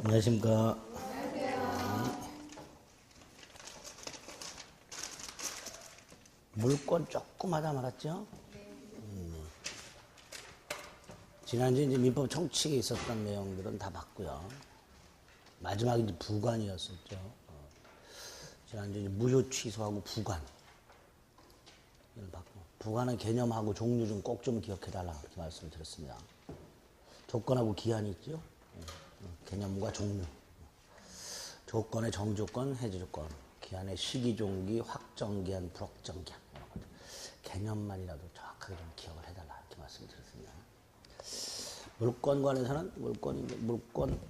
안녕하십니까. 물건 조금 하다 말았죠? 지난주에 이제 민법 총칙에 있었던 내용들은 다 봤고요. 마지막에 이제 부관이었었죠. 지난주에 이제 무효 취소하고 부관. 이걸 봤고. 부관은 개념하고 종류 좀 꼭 좀 기억해달라. 이렇게 말씀을 드렸습니다. 조건하고 기한이 있죠? 개념과 종류. 조건의 정조건, 해제조건. 기한의 시기종기, 확정기한, 불확정기한. 이런 것들. 개념만이라도 정확하게 좀 기억을 해달라. 이렇게 말씀을 드렸습니다. 물권관에서는 물권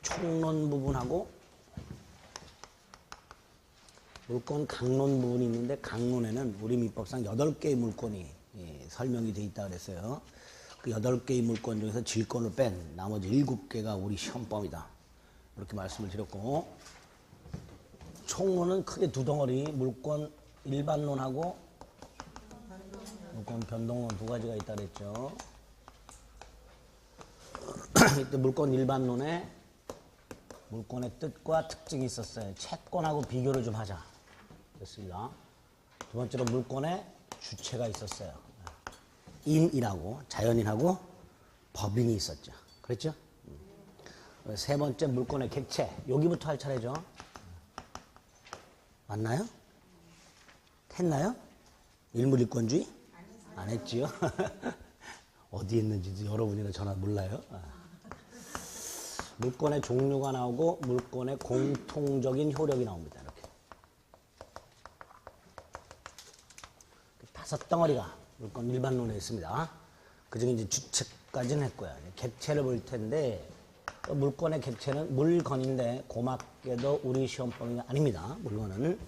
총론 부분하고 물권 강론 부분이 있는데 강론에는 우리 민법상 8개의 물권이 설명이 되어 있다고 그랬어요. 그 8개의 물권 중에서 질권을 뺀 나머지 7개가 우리 시험범위다. 이렇게 말씀을 드렸고, 총론은 크게 두 덩어리, 물권 일반론하고 물권 변동론 두 가지가 있다고 그랬죠. 이때 물권 일반론에 물권의 뜻과 특징이 있었어요. 채권하고 비교를 좀 하자. 됐습니다. 두 번째로 물권의 주체가 있었어요. 인이라고, 자연인하고 법인이 있었죠. 그랬죠? 세 번째 물권의 객체. 여기부터 할 차례죠. 맞나요? 했나요? 일물일권주의? 안 했지요? 어디 있는지 여러분이나 저나 몰라요. 물권의 종류가 나오고 물권의 공통적인 효력이 나옵니다. 이렇게 5덩어리가 물권 일반론에 있습니다. 그중에 이제 주체까지는 했고요. 객체를 볼 텐데, 물권의 객체는 물건인데 고맙게도 우리 시험범위가 아닙니다. 물건은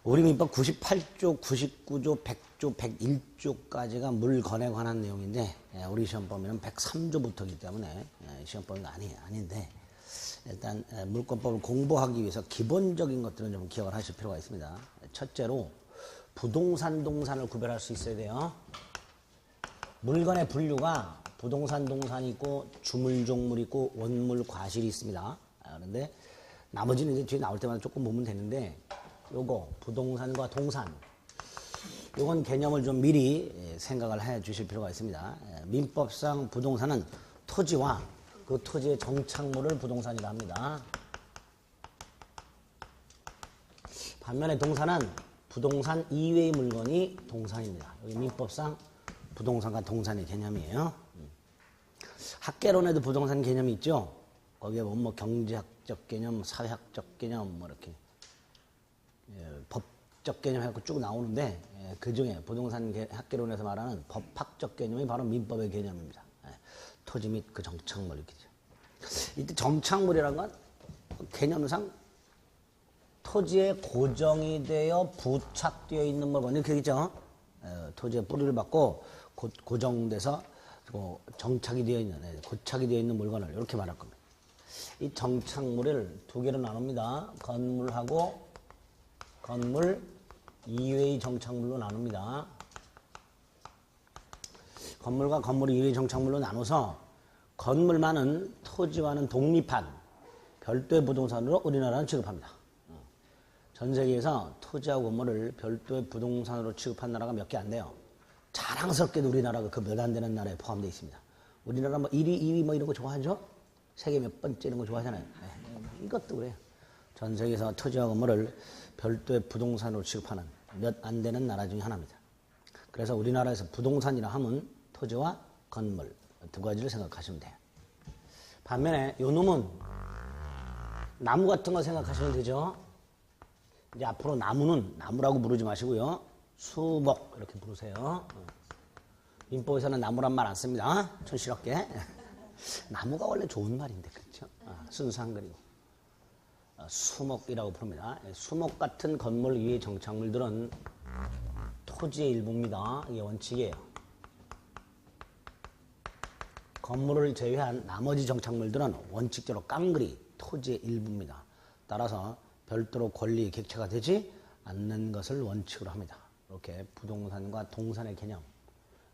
우리 민법 98조, 99조, 100조, 101조까지가 물건에 관한 내용인데, 우리 시험범위는 103조부터이기 때문에 시험범위가 아닌데, 일단 물권법을 공부하기 위해서 기본적인 것들은 좀 기억을 하실 필요가 있습니다. 첫째로 부동산, 동산을 구별할 수 있어야 돼요. 물건의 분류가 부동산, 동산이 있고 주물종물이 있고 원물, 과실이 있습니다. 그런데 나머지는 이제 뒤에 나올 때마다 조금 보면 되는데, 요거 부동산과 동산, 요건 개념을 좀 미리 생각을 해 주실 필요가 있습니다. 민법상 부동산은 토지와 그 토지의 정착물을 부동산이라 합니다. 반면에 동산은 부동산 이외의 물건이 동산입니다. 여기 민법상 부동산과 동산의 개념이에요. 학개론에도 부동산 개념이 있죠. 거기에 보면 뭐 경제학적 개념, 사회학적 개념, 뭐 이렇게 법적 개념 해갖고 쭉 나오는데, 그 중에 부동산 학개론에서 말하는 법학적 개념이 바로 민법의 개념입니다. 토지 및 그 정착물 이렇게. 이때 정착물이라는 건 개념상 토지에 고정이 되어 부착되어 있는 물건 이렇게 되겠죠. 토지에 뿌리를 받고 고정돼서 정착이 되어 있는, 고착이 되어 있는 물건을 이렇게 말할 겁니다. 이 정착물을 두 개로 나눕니다. 건물하고 건물 이외의 정착물로 나눕니다. 건물과 건물 이외의 정착물로 나눠서 건물만은 토지와는 독립한 별도의 부동산으로 우리나라는 취급합니다. 전 세계에서 토지하고 건물을 별도의 부동산으로 취급한 나라가 몇 개 안 돼요. 자랑스럽게도 우리나라가 그 몇 안 되는 나라에 포함되어 있습니다. 우리나라 뭐 1위, 2위 뭐 이런 거 좋아하죠? 세계 몇 번째 이런 거 좋아하잖아요. 이것도 그래요. 전 세계에서 토지와 건물을 별도의 부동산으로 취급하는 몇 안 되는 나라 중에 하나입니다. 그래서 우리나라에서 부동산이라 하면 토지와 건물 두 가지를 생각하시면 돼요. 반면에 요 놈은 나무 같은 거 생각하시면 되죠. 이제 앞으로 나무는 나무라고 부르지 마시고요. 수목 이렇게 부르세요. 민법에서는 나무란 말 안 씁니다. 촌스럽게. 나무가 원래 좋은 말인데, 그렇죠? 순수한 거리고. 수목이라고 부릅니다. 수목 같은 건물 위의 정착물들은 토지의 일부입니다. 이게 원칙이에요. 건물을 제외한 나머지 정착물들은 원칙적으로 깡그리 토지의 일부입니다. 따라서 별도로 권리 객체가 되지 않는 것을 원칙으로 합니다. 이렇게 부동산과 동산의 개념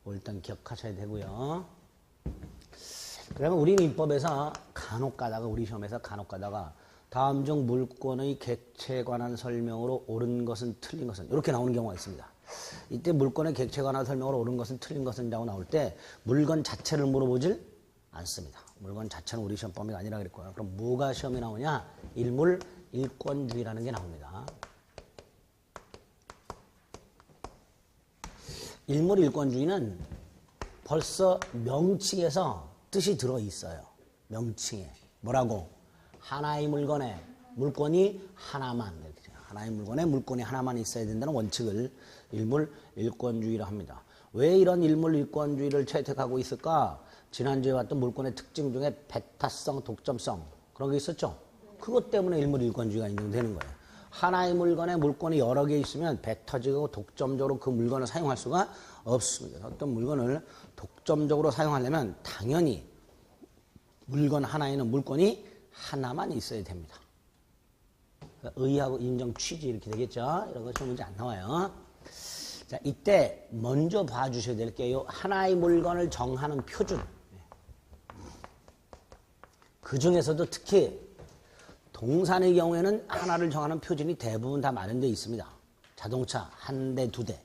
일단 기억하셔야 되고요. 그러면 우리 민법에서 간혹 가다가 우리 시험에서 간혹 가다가 다음 중 물건의 객체에 관한 설명으로 옳은 것은 틀린 것은 이렇게 나오는 경우가 있습니다. 이때 물건의 객체에 관한 설명으로 옳은 것은 틀린 것은 라고 나올 때 물건 자체를 물어보질 않습니다. 물건 자체는 우리 시험 범위가 아니라 그랬고요. 그럼 뭐가 시험에 나오냐? 일물 일권주의라는 게 나옵니다. 일물 일권주의는 벌써 명칭에서 뜻이 들어있어요. 명칭에. 뭐라고? 하나의 물건에 물건이 하나만, 하나의 물건에 물건이 하나만 있어야 된다는 원칙을 일물 일권주의라 합니다. 왜 이런 일물 일권주의를 채택하고 있을까? 지난주에 봤던 물건의 특징 중에 배타성, 독점성 그런 게 있었죠? 그것 때문에 일물 일권주의가 인정되는 거예요. 하나의 물건에 물건이 여러 개 있으면 배 터지고 독점적으로 그 물건을 사용할 수가 없습니다. 어떤 물건을 독점적으로 사용하려면 당연히 물건 하나에는 물건이 하나만 있어야 됩니다. 의하고 인정 취지 이렇게 되겠죠? 이런 거 문제 안 나와요. 자, 이때 먼저 봐주셔야 될 게요. 하나의 물건을 정하는 표준. 그 중에서도 특히 동산의 경우에는 하나를 정하는 표준이 대부분 다 마련되어 있습니다. 자동차 한 대, 두 대,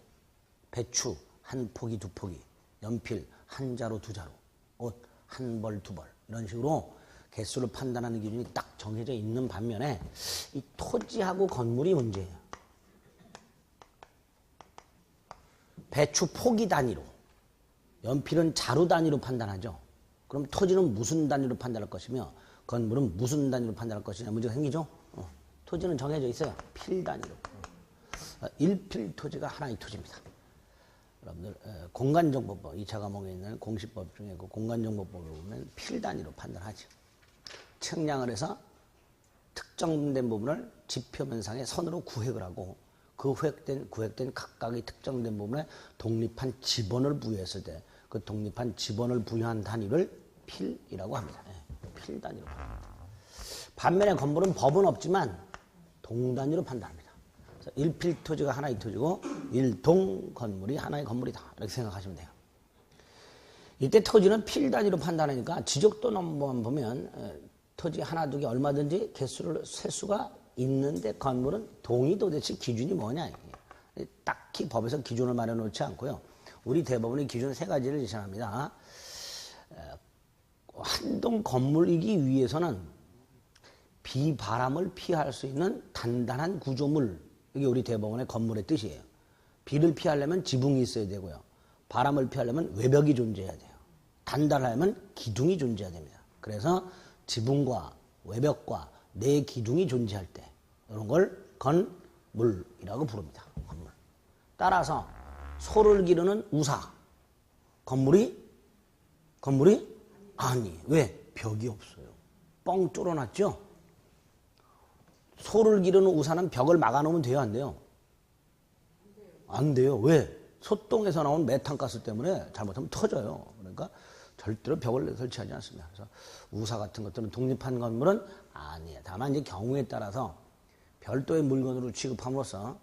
배추 한 포기, 두 포기, 연필 한 자루, 두 자루, 옷 한 벌, 두 벌 이런 식으로 개수를 판단하는 기준이 딱 정해져 있는 반면에 이 토지하고 건물이 문제예요. 배추 포기 단위로, 연필은 자루 단위로 판단하죠. 그럼 토지는 무슨 단위로 판단할 것이며 건물은 무슨 단위로 판단할 것이냐 문제가 생기죠. 토지는 정해져 있어요. 필 단위로. 1필 토지가 하나의 토지입니다. 여러분들 공간정보법 2차 과목에 있는 공시법 중에 그 공간정보법을 보면 필 단위로 판단하죠. 측량을 해서 특정된 부분을 지표면상의 선으로 구획을 하고 그 구획된 각각의 특정된 부분에 독립한 지번을 부여했을 때 그 독립한 지번을 부여한 단위를 필이라고 합니다. 필 단위로 판단합니다. 반면에 건물은 법은 없지만 동단위로 판단합니다. 1필 토지가 하나의 토지고 1동 건물이 하나의 건물이다. 이렇게 생각하시면 돼요. 이때 토지는 필 단위로 판단하니까 지적도 넘버만 보면 토지 하나 두 개 얼마든지 개수를 셀 수가 있는데 건물은 동이 도대체 기준이 뭐냐. 딱히 법에서 기준을 마련해 놓지 않고요. 우리 대법원의 기준 세 가지를 제시합니다. 한 동 건물이기 위해서는 비바람을 피할 수 있는 단단한 구조물. 이게 우리 대법원의 건물의 뜻이에요. 비를 피하려면 지붕이 있어야 되고요. 바람을 피하려면 외벽이 존재해야 돼요. 단단하려면 기둥이 존재해야 됩니다. 그래서 지붕과 외벽과 네 기둥이 존재할 때 이런 걸 건물이라고 부릅니다. 건물. 따라서 소를 기르는 우사. 건물이 아니. 왜? 벽이 없어요. 뻥 뚫어놨죠? 소를 기르는 우사는 벽을 막아놓으면 돼요? 안 돼요? 안 돼요. 왜? 소똥에서 나온 메탄가스 때문에 잘못하면 터져요. 그러니까 절대로 벽을 설치하지 않습니다. 그래서 우사 같은 것들은 독립한 건물은 아니에요. 다만 이제 경우에 따라서 별도의 물건으로 취급함으로써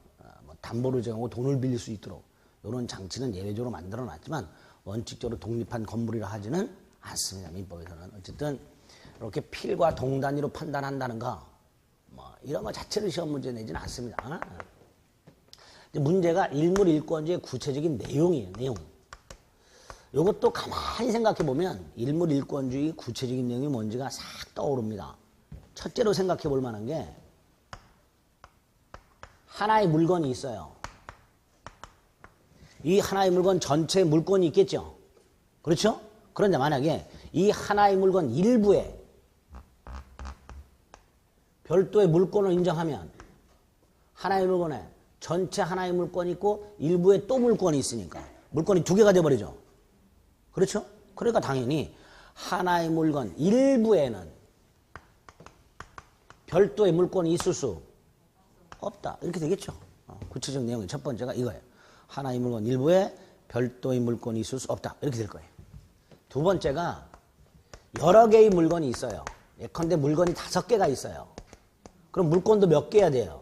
뭐 담보를 정하고 돈을 빌릴 수 있도록 이런 장치는 예외적으로 만들어 놨지만 원칙적으로 독립한 건물이라 하지는 않습니다. 민법에서는. 어쨌든 이렇게 필과 동 단위로 판단한다는 거 뭐 이런 거 자체를 시험 문제 내지는 않습니다. 문제가 일물 일권주의 구체적인 내용이에요. 내용. 이것도 가만히 생각해 보면 일물 일권주의 구체적인 내용이 뭔지가 싹 떠오릅니다. 첫째로 생각해 볼 만한 게 하나의 물건이 있어요. 이 하나의 물건 전체에 물건이 있겠죠. 그렇죠? 그런데 만약에 이 하나의 물건 일부에 별도의 물건을 인정하면 하나의 물건에 전체 하나의 물건이 있고 일부에 또 물건이 있으니까 물건이 두 개가 돼버리죠. 그렇죠? 그러니까 당연히 하나의 물건 일부에는 별도의 물건이 있을 수 없다. 이렇게 되겠죠. 구체적 내용의 첫 번째가 이거예요. 하나의 물건 일부에 별도의 물건이 있을 수 없다. 이렇게 될 거예요. 두 번째가 여러 개의 물건이 있어요. 예컨대 물건이 5개가 있어요. 그럼 물건도 몇 개야 돼요?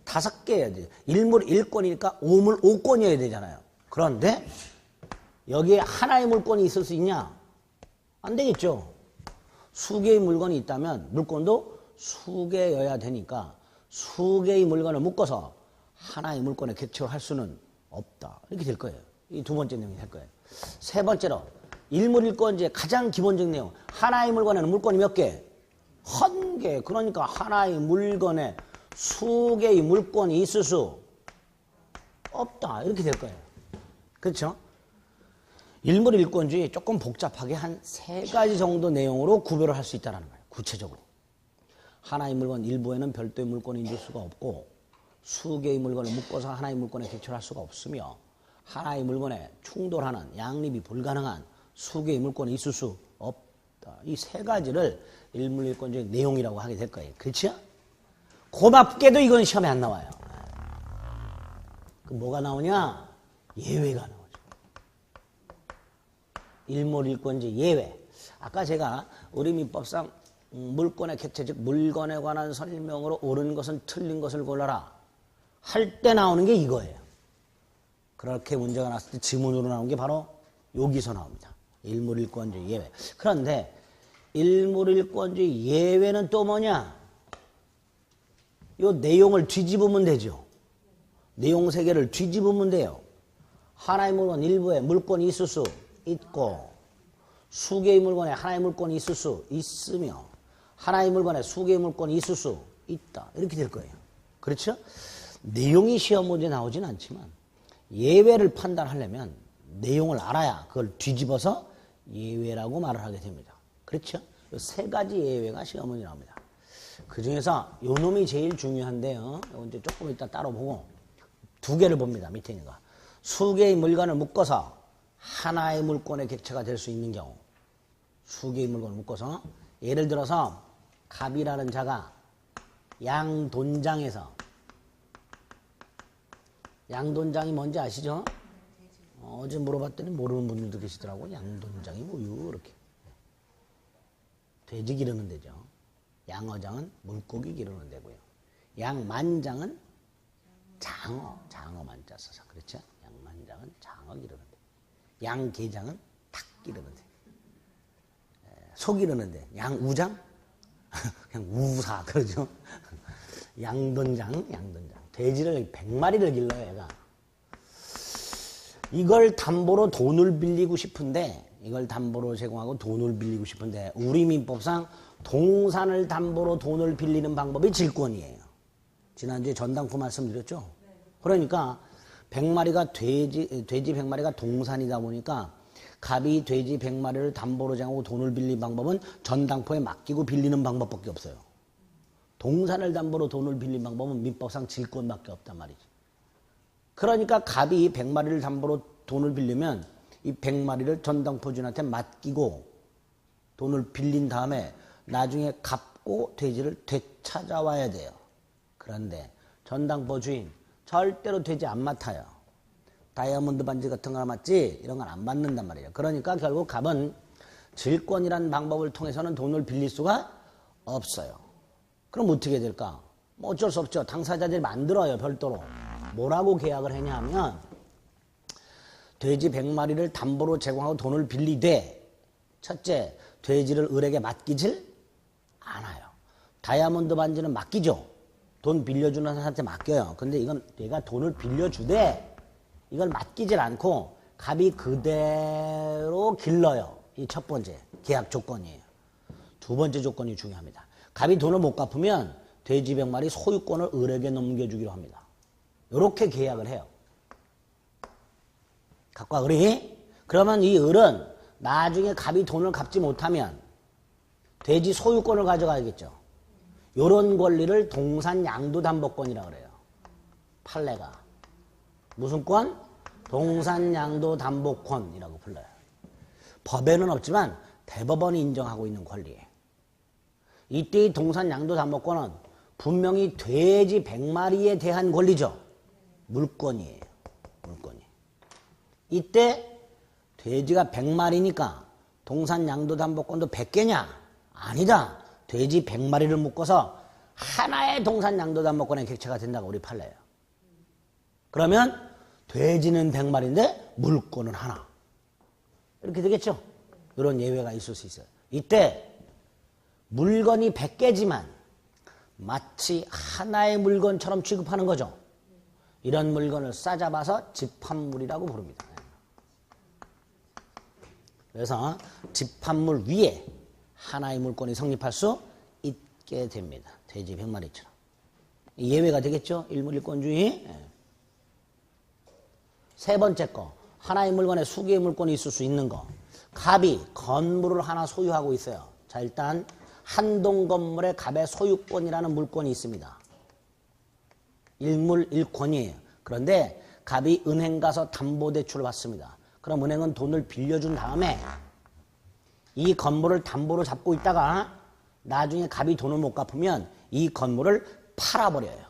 5개여야 돼요. 일물 1권이니까 5물 5권이어야 되잖아요. 그런데 여기에 하나의 물건이 있을 수 있냐? 안 되겠죠. 수개의 물건이 있다면 물건도 수개여야 되니까 수개의 물건을 묶어서 하나의 물건의 객체로 할 수는 없다. 이렇게 될 거예요. 이 두 번째 내용이 될 거예요. 세 번째로 일물일권지의 가장 기본적인 내용. 하나의 물건에는 물건이 몇 개? 한 개. 그러니까 하나의 물건에 수개의 물건이 있을 수 없다. 이렇게 될 거예요. 그렇죠? 일물일권주의 조금 복잡하게 한 세 가지 정도 내용으로 구별을 할 수 있다는 거예요. 구체적으로. 하나의 물건 일부에는 별도의 물건이 있을 수가 없고 수개의 물건을 묶어서 하나의 물건에 객체할 수가 없으며 하나의 물건에 충돌하는 양립이 불가능한 수개의 물건이 있을 수 없다. 이 세 가지를 일물일권주의 내용이라고 하게 될 거예요. 그렇죠? 고맙게도 이건 시험에 안 나와요. 그럼 뭐가 나오냐? 예외가 나오죠. 일물일권지 예외. 아까 제가 우리 민법상 물건의 객체, 즉 물건에 관한 설명으로 옳은 것은 틀린 것을 골라라 할 때 나오는 게 이거예요. 그렇게 문제가 났을 때 지문으로 나온 게 바로 여기서 나옵니다. 일물일권지 예외. 그런데 일물일권지 예외는 또 뭐냐? 요 내용을 뒤집으면 되죠. 내용 세 개를 뒤집으면 돼요. 하나의 물건 일부에 물건이 있을 수 있고 수개의 물건에 하나의 물건이 있을 수 있으며 하나의 물건에 수개의 물건이 있을 수 있다. 이렇게 될 거예요. 그렇죠? 내용이 시험 문제에 나오진 않지만 예외를 판단하려면 내용을 알아야 그걸 뒤집어서 예외라고 말을 하게 됩니다. 그렇죠? 세 가지 예외가 시험 문제에 나옵니다. 그 중에서 요 놈이 제일 중요한데요. 이제 조금 이따 따로 보고 두 개를 봅니다. 밑에 있는 거. 수개의 물건을 묶어서 하나의 물건의 객체가 될 수 있는 경우. 수개의 물건을 묶어서 예를 들어서 갑이라는 자가 양돈장에서 양돈장이 뭔지 아시죠? 어제 물어봤더니 모르는 분들도 계시더라고요. 양돈장이 뭐요? 이렇게. 돼지 기르는 데죠. 양어장은 물고기 기르는 데고요. 양만장은 장어 만자 써서 그렇죠? 양만장은 장어 기르는 데. 양게장은 닭 기르는 데. 소 기르는 데. 양우장? 그냥 우사 그러죠. 양돈장. 돼지를 100마리를 길러요, 얘가. 이걸 담보로 돈을 빌리고 싶은데 이걸 담보로 제공하고 돈을 빌리고 싶은데 우리 민법상 동산을 담보로 돈을 빌리는 방법이 질권이에요. 지난주에 전당포 말씀드렸죠? 그러니까 100마리가 돼지 100마리가 동산이다 보니까 갑이 돼지 100마리를 담보로 제공하고 돈을 빌리는 방법은 전당포에 맡기고 빌리는 방법밖에 없어요. 동산을 담보로 돈을 빌리는 방법은 민법상 질권밖에 없단 말이지. 그러니까 갑이 100마리를 담보로 돈을 빌리면 이 100마리를 전당포 주인한테 맡기고 돈을 빌린 다음에 나중에 갚고 돼지를 되찾아와야 돼요. 그런데 전당포 주인 절대로 돼지 안 맡아요. 다이아몬드 반지 같은 거 맞지? 이런 건 안 받는단 말이에요. 그러니까 결국 갑은 질권이라는 방법을 통해서는 돈을 빌릴 수가 없어요. 그럼 어떻게 될까? 뭐 어쩔 수 없죠. 당사자들이 만들어요. 별도로. 뭐라고 계약을 했냐면 돼지 100마리를 담보로 제공하고 돈을 빌리되 첫째, 돼지를 을에게 맡기질 않아요. 다이아몬드 반지는 맡기죠. 돈 빌려주는 사람한테 맡겨요. 근데 이건 내가 돈을 빌려주되 이걸 맡기질 않고 갑이 그대로 길러요. 이 첫 번째 계약 조건이에요. 두 번째 조건이 중요합니다. 갑이 돈을 못 갚으면 돼지 100마리 소유권을 을에게 넘겨주기로 합니다. 이렇게 계약을 해요. 갑과 을이. 그러면 이 을은 나중에 갑이 돈을 갚지 못하면 돼지 소유권을 가져가야겠죠. 이런 권리를 동산양도담보권이라고 그래요. 판례가. 무슨 권? 동산양도담보권이라고 불러요. 법에는 없지만 대법원이 인정하고 있는 권리예요. 이때 이 동산양도담보권은 분명히 돼지 100마리에 대한 권리죠. 물권이에요. 물권이. 이때 돼지가 100마리니까 동산양도담보권도 100개냐? 아니다. 돼지 100마리를 묶어서 하나의 동산양도담보권의 객체가 된다고 우리 판례예요. 그러면 돼지는 100마리인데 물권은 하나. 이렇게 되겠죠? 이런 예외가 있을 수 있어요. 이때 물건이 100개지만 마치 하나의 물건처럼 취급하는 거죠. 이런 물건을 싸잡아서 집합물이라고 부릅니다. 그래서 집합물 위에 하나의 물건이 성립할 수 있게 됩니다. 돼지 100마리처럼. 예외가 되겠죠? 일물일권주의. 세 번째 거, 하나의 물건에 수개의 물건이 있을 수 있는 거. 갑이 건물을 하나 소유하고 있어요. 자, 일단 한 동 건물에 갑의 소유권이라는 물건이 있습니다. 일물일권이에요. 그런데 갑이 은행 가서 담보대출을 받습니다. 그럼 은행은 돈을 빌려준 다음에 이 건물을 담보로 잡고 있다가 나중에 갑이 돈을 못 갚으면 이 건물을 팔아버려요.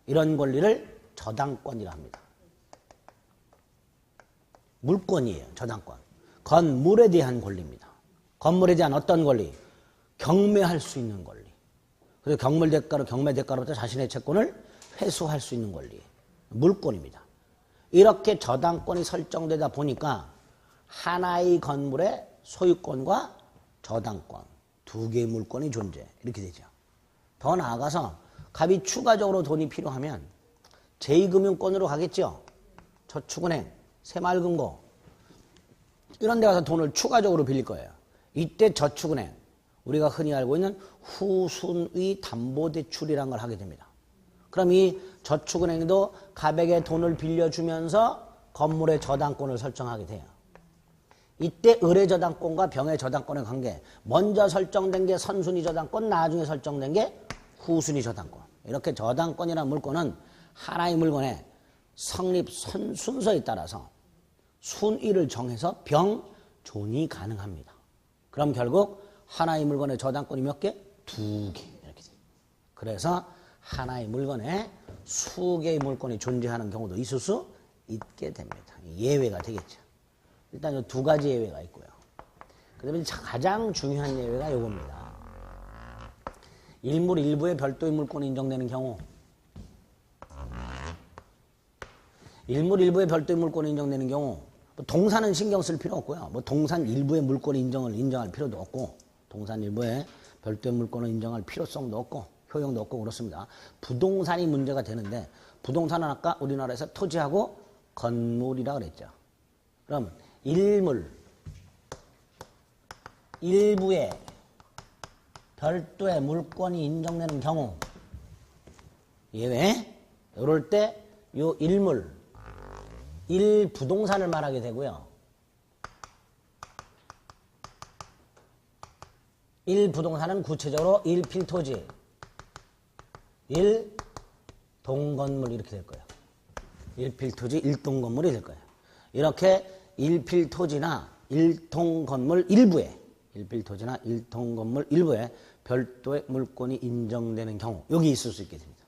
이런 권리를 저당권이라 합니다. 물권이에요. 저당권. 건물에 대한 권리입니다. 건물에 대한 어떤 권리? 경매할 수 있는 권리. 그래서 경매 대가로부터 자신의 채권을 회수할 수 있는 권리. 물권입니다. 이렇게 저당권이 설정되다 보니까 하나의 건물의 소유권과 저당권, 두 개의 물권이 존재. 이렇게 되죠. 더 나아가서 갑이 추가적으로 돈이 필요하면 제2금융권으로 가겠죠. 저축은행, 새마을금고 이런 데 가서 돈을 추가적으로 빌릴 거예요. 이때 저축은행, 우리가 흔히 알고 있는 후순위 담보대출이라는 걸 하게 됩니다. 그럼 이 저축은행도 갑에게 돈을 빌려주면서 건물의 저당권을 설정하게 돼요. 이때 을의 저당권과 병의 저당권의 관계, 먼저 설정된 게 선순위 저당권, 나중에 설정된 게 후순위 저당권. 이렇게 저당권이라는 물건은 하나의 물건의 성립 순서에 따라서 순위를 정해서 병존이 가능합니다. 그럼 결국 하나의 물건의 저당권이 몇 개? 두 개. 이렇게 돼요. 그래서 하나의 물건에 수개의 물건이 존재하는 경우도 있을 수 있게 됩니다. 예외가 되겠죠. 일단 이 두 가지 예외가 있고요. 그 다음에 가장 중요한 예외가 이겁니다. 일물 일부의 별도의 물건이 인정되는 경우. 일물 일부의 별도의 물건이 인정되는 경우, 동산은 신경 쓸 필요 없고요. 동산 일부의 물건이 인정할 필요도 없고, 동산 일부의 별도의 물건을 인정할 필요성도 없고, 효용도 없고 그렇습니다. 부동산이 문제가 되는데, 부동산은 아까 우리나라에서 토지하고 건물이라 그랬죠. 그럼 일물 일부의 별도의 물건이 인정되는 경우 예외, 이럴 때 요 일물 일부동산을 말하게 되고요. 일부동산은 구체적으로 일필토지, 일동건물 이렇게 될 거예요. 일필토지, 일동건물이 될 거예요. 이렇게 일필토지나 일동건물 일부에, 일필토지나 일동건물 일부에 별도의 물건이 인정되는 경우, 여기 있을 수 있게 됩니다.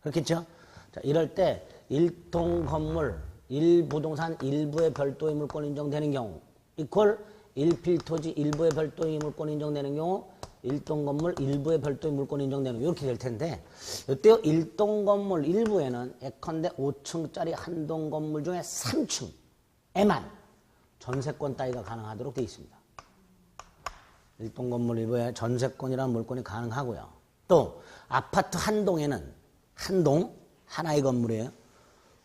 그렇겠죠? 자, 이럴 때 일동건물, 일부동산 일부의 별도의 물건이 인정되는 경우, 이퀄 일필토지 일부의 별도의 물건이 인정되는 경우, 일동건물 일부의 별도의 물건이 인정되는 경우, 이렇게 될 텐데, 이때요, 일동건물 일부에는 예컨대 5층짜리 한 동 건물 중에 3층에만 전세권 따위가 가능하도록 되어 있습니다. 일동건물 일부에 전세권이라는 물건이 가능하고요. 또 아파트 한 동에는 한 동, 하나의 건물이에요.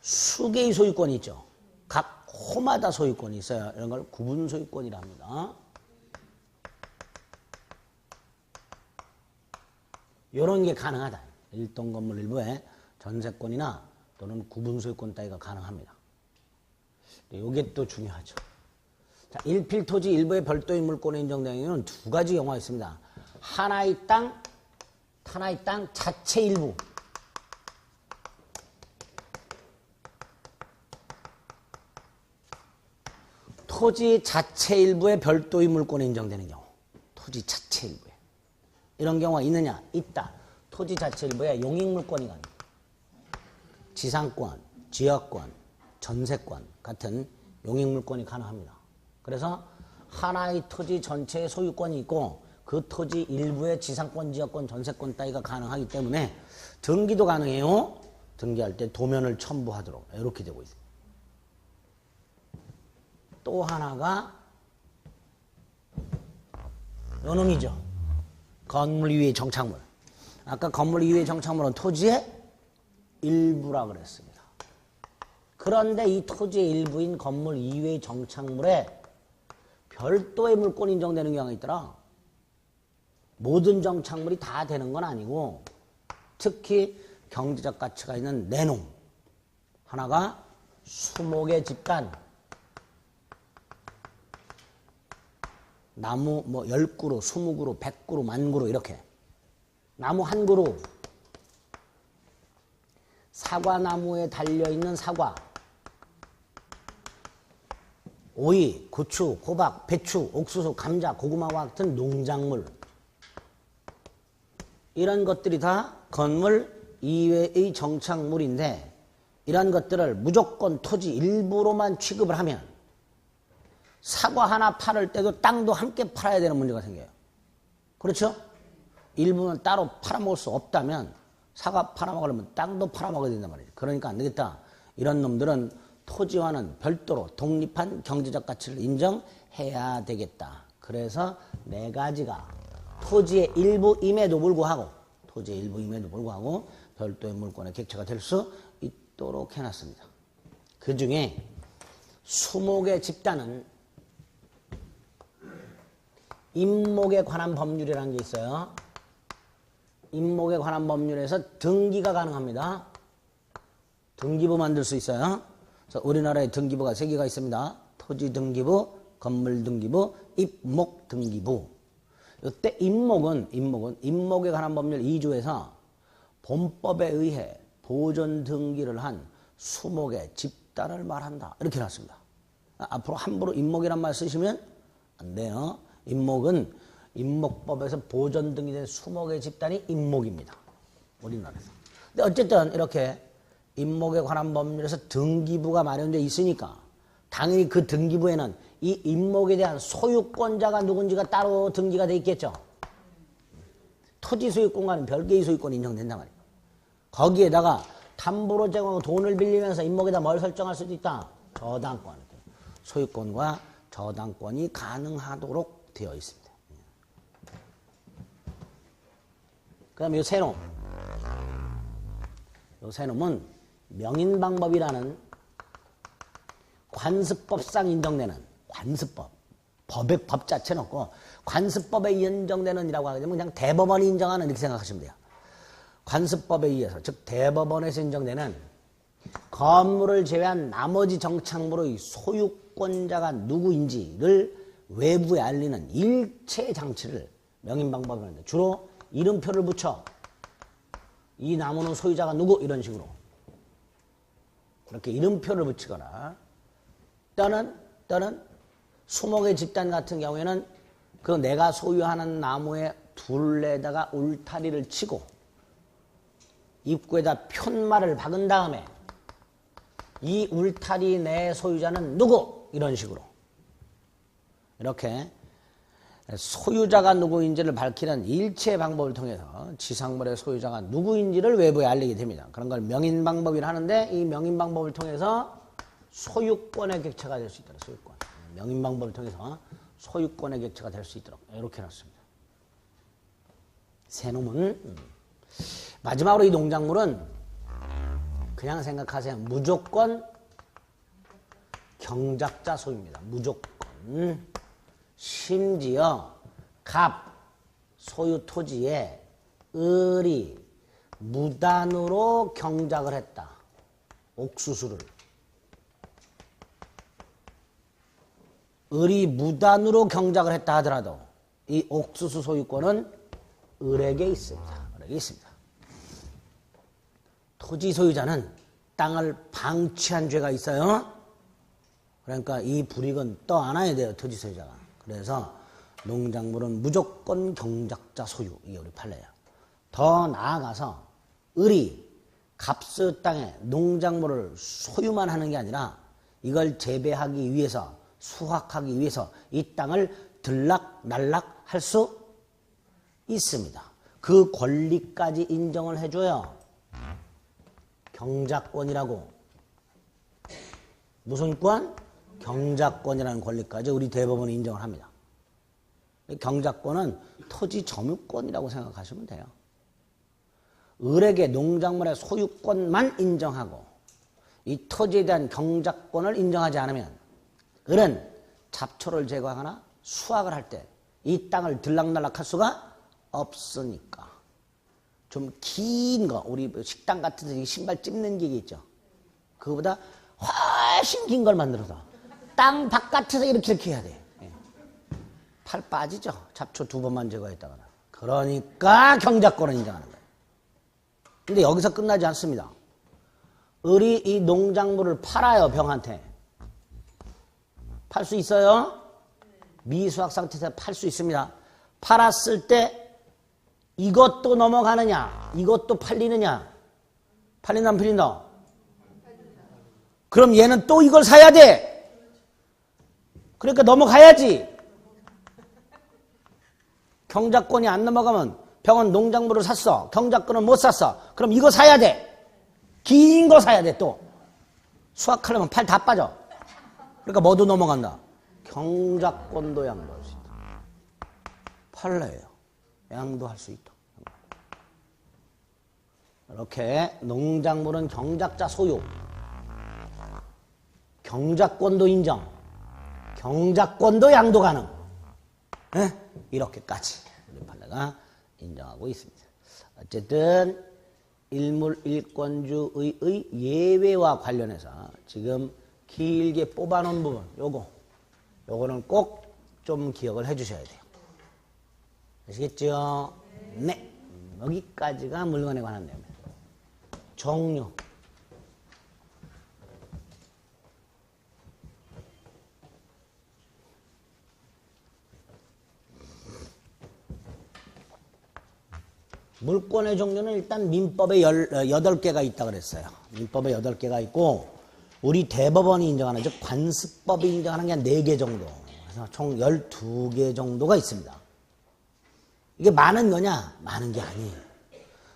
수개의 소유권이 있죠. 각 호마다 소유권이 있어요. 이런 걸 구분 소유권이라 합니다. 이런 게 가능하다. 일동 건물 일부에 전세권이나 또는 구분 소유권 따위가 가능합니다. 이게 또 중요하죠. 자, 일필토지 일부의 별도의 물권에 인정되는 경우는 두 가지 경우가 있습니다. 하나의 땅 자체 일부. 토지 자체 일부의 별도의 물권에 인정되는 경우. 토지 자체 일부에. 이런 경우가 있느냐? 있다. 토지 자체 일부에 용익물권이 가능합니다. 지상권, 지역권, 전세권 같은 용익물권이 가능합니다. 그래서 하나의 토지 전체의 소유권이 있고 그 토지 일부의 지상권, 지역권, 전세권 따위가 가능하기 때문에 등기도 가능해요. 등기할 때 도면을 첨부하도록 이렇게 되고 있습니다. 또 하나가 요 놈이죠. 건물 이외의 정착물. 아까 건물 이외의 정착물은 토지의 일부라 그랬습니다. 그런데 이 토지의 일부인 건물 이외의 정착물에 별도의 물권 인정되는 경우가 있더라. 모든 정착물이 다 되는 건 아니고 특히 경제적 가치가 있는 내농 하나가 수목의 집단 나무 뭐 10그루, 20그루, 100그루, 10,000그루 이렇게 나무 한 그루 사과나무에 달려있는 사과 오이, 고추, 호박, 배추, 옥수수, 감자, 고구마와 같은 농작물 이런 것들이 다 건물 이외의 정착물인데 이런 것들을 무조건 토지 일부로만 취급을 하면 사과 하나 팔을 때도 땅도 함께 팔아야 되는 문제가 생겨요. 그렇죠? 일부는 따로 팔아먹을 수 없다면 사과 팔아먹으려면 땅도 팔아먹어야 된단 말이죠. 그러니까 안 되겠다. 이런 놈들은 토지와는 별도로 독립한 경제적 가치를 인정해야 되겠다. 그래서 네 가지가 토지의 일부임에도 불구하고 별도의 물권의 객체가 될 수 있도록 해놨습니다. 그 중에 수목의 집단은 임목에 관한 법률이라는 게 있어요. 임목에 관한 법률에서 등기가 가능합니다. 등기부 만들 수 있어요. 그래서 우리나라에 등기부가 3개가 있습니다. 토지 등기부, 건물 등기부, 임목 등기부. 이때 임목은 임목에 관한 법률 2조에서 본법에 의해 보존 등기를 한 수목의 집단을 말한다. 이렇게 해놨습니다. 앞으로 함부로 임목이란 말 쓰시면 안 돼요. 임목은 임목법에서 보존 등기된 수목의 집단이 임목입니다. 우리나라에서. 근데 어쨌든 이렇게 임목에 관한 법률에서 등기부가 마련되어 있으니까 당연히 그 등기부에는 이 임목에 대한 소유권자가 누군지가 따로 등기가 돼 있겠죠. 토지 소유권과는 별개의 소유권이 인정된단 말이에요. 거기에다가 담보로 제공하고 돈을 빌리면서 임목에다 뭘 설정할 수도 있다. 저당권. 소유권과 저당권이 가능하도록 되어 있습니다. 그 다음에 이 세놈. 이 세놈은 명인방법이라는 관습법상 인정되는 관습법. 법 자체는 없고 관습법에 인정되는 이라고 하게 되면 그냥 대법원이 인정하는 이렇게 생각하시면 돼요. 관습법에 의해서 즉 대법원에서 인정되는 건물을 제외한 나머지 정착물의 소유권자가 누구인지를 외부에 알리는 일체 장치를 명인방법이라고 하는데 주로 이름표를 붙여 이 나무는 소유자가 누구 이런 식으로 그렇게 이름표를 붙이거나 또는 수목의 집단 같은 경우에는 그 내가 소유하는 나무의 둘레에다가 울타리를 치고 입구에다 편말을 박은 다음에 이 울타리 내 소유자는 누구? 이런 식으로 이렇게 소유자가 누구인지를 밝히는 일체의 방법을 통해서 지상물의 소유자가 누구인지를 외부에 알리게 됩니다. 그런 걸 명인방법이라 하는데 이 명인방법을 통해서 소유권의 객체가 될 수 있도록 소유권. 명인방법을 통해서 소유권의 객체가 될 수 있도록 이렇게 해놨습니다. 새놈은 마지막으로 이 농작물은 그냥 생각하세요. 무조건 경작자 소유입니다. 무조건. 심지어 갑 소유 토지에 을이 무단으로 경작을 했다. 옥수수를. 을이 무단으로 경작을 했다 하더라도 이 옥수수 소유권은 을에게 있습니다. 을에게 있습니다. 토지 소유자는 땅을 방치한 죄가 있어요. 그러니까 이 불이익은 떠 안아야 돼요. 토지 소유자가. 그래서 농작물은 무조건 경작자 소유. 이게 우리 판례예요. 더 나아가서 을이 갑수 땅에 농작물을 소유만 하는 게 아니라 이걸 재배하기 위해서 수확하기 위해서 이 땅을 들락날락 할 수 있습니다. 그 권리까지 인정을 해줘요. 경작권이라고. 무슨 권? 경작권이라는 권리까지 우리 대법원이 인정을 합니다. 경작권은 토지 점유권이라고 생각하시면 돼요. 을에게 농작물의 소유권만 인정하고 이 토지에 대한 경작권을 인정하지 않으면 을은 잡초를 제거하거나 수확을 할 때 이 땅을 들락날락할 수가 없으니까. 좀 긴 거, 우리 식당 같은 데 신발 찝는 기계 있죠. 그거보다 훨씬 긴 걸 만들어서 땅 바깥에서 이렇게 해야 돼. 팔 빠지죠. 잡초 2번만 제거했다거나. 그러니까 경작권을 인정하는 거예요. 근데 여기서 끝나지 않습니다. 을이 이 농작물을 팔아요, 병한테. 팔 수 있어요? 미수확 상태에서 팔 수 있습니다. 팔았을 때 이것도 넘어가느냐, 이것도 팔리느냐. 팔린다, 안 팔린다? 그럼 얘는 또 이걸 사야 돼. 그러니까 넘어가야지. 경작권이 안 넘어가면 병은 농작물을 샀어. 경작권은 못 샀어. 그럼 이거 사야 돼. 긴 거 사야 돼 또. 수확하려면 팔 다 빠져. 그러니까 뭐도 넘어간다. 경작권도 양도할 수 있다. 팔래요. 양도할 수 있다. 이렇게 농작물은 경작자 소유. 경작권도 인정. 경작권도 양도 가능. 네? 이렇게까지 우리 판례가 인정하고 있습니다. 어쨌든 일물일권주의 예외와 관련해서 지금 길게 뽑아놓은 부분, 요거는 꼭 좀 기억을 해 주셔야 돼요. 아시겠죠? 네. 여기까지가 물건에 관한 내용입니다. 종류. 물권의 종류는 일단 민법에 8개가 있다고 그랬어요. 민법에 8개가 있고, 우리 대법원이 인정하는, 즉, 관습법이 인정하는 게 한 4개 정도. 그래서 총 12개 정도가 있습니다. 이게 많은 거냐? 많은 게 아니에요.